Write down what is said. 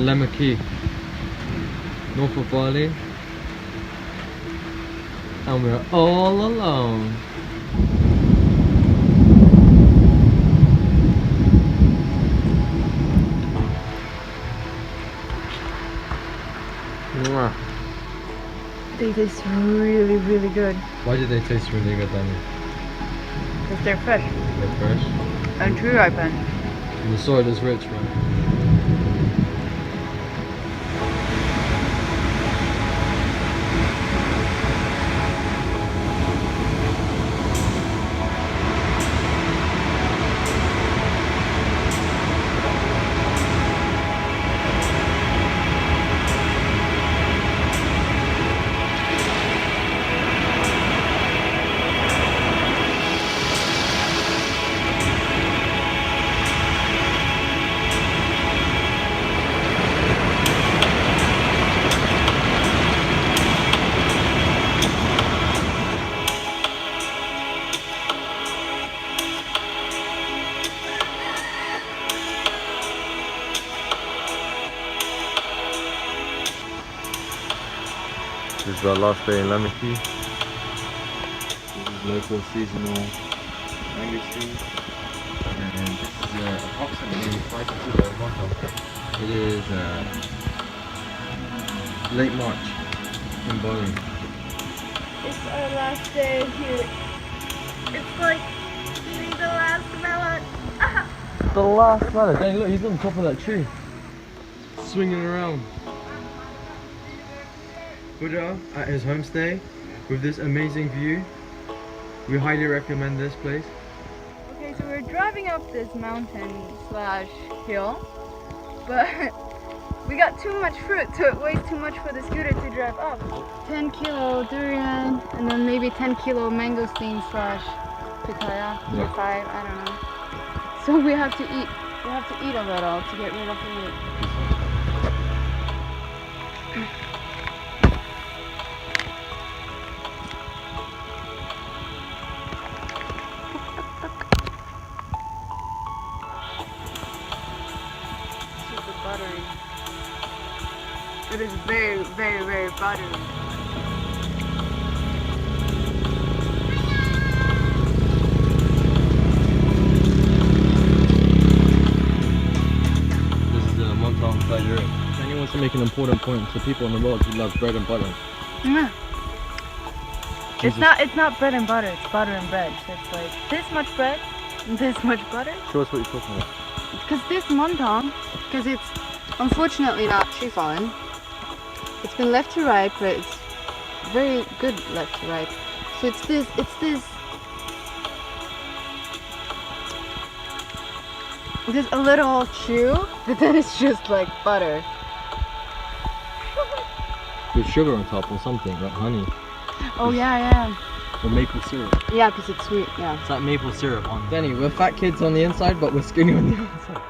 Lemaki, north of Bali, and we're all alone. Mwah. They taste really, really good. Why do they taste really good, Danny? Because they're fresh They're fresh. and true ripened. And the soil is rich, right? This is our last day in Lemaki. This is local seasonal mangosteen. And this is approximately 5 to 2 months. It is late March in Bali. It's our last day here. It's like eating the last melon. The last ladder. Dang, look, he's on top of that tree. Swinging around. Buddha at his homestay with this amazing view. We highly recommend this place. Okay, so we're driving up this mountain slash hill, but we got too much fruit, so it weighs too much for the scooter to drive up. 10 kilo durian, and then maybe 10 kilo mangosteen slash pitaya, or 5, I don't know. So we have to eat. We have to eat a little to get rid of the weight. Super buttery. It is very, very, very buttery. This is the Montong Pleasure. Danny wants to make an important point to people on the road who love bread and butter. Yeah. Jesus. It's not bread and butter, it's butter and bread. So it's like this much bread and this much butter. Show us what you're talking about. Because this montong, because it's unfortunately not tree fallen. It's been left to ripe, but it's very good left to ripe. So it's this a little chew, but then it's just like butter. With sugar on top or something, like honey. Oh yeah. Or maple syrup. Yeah, because it's sweet, yeah. It's like maple syrup on. Danny, we're fat kids on the inside, but we're skinny on the outside.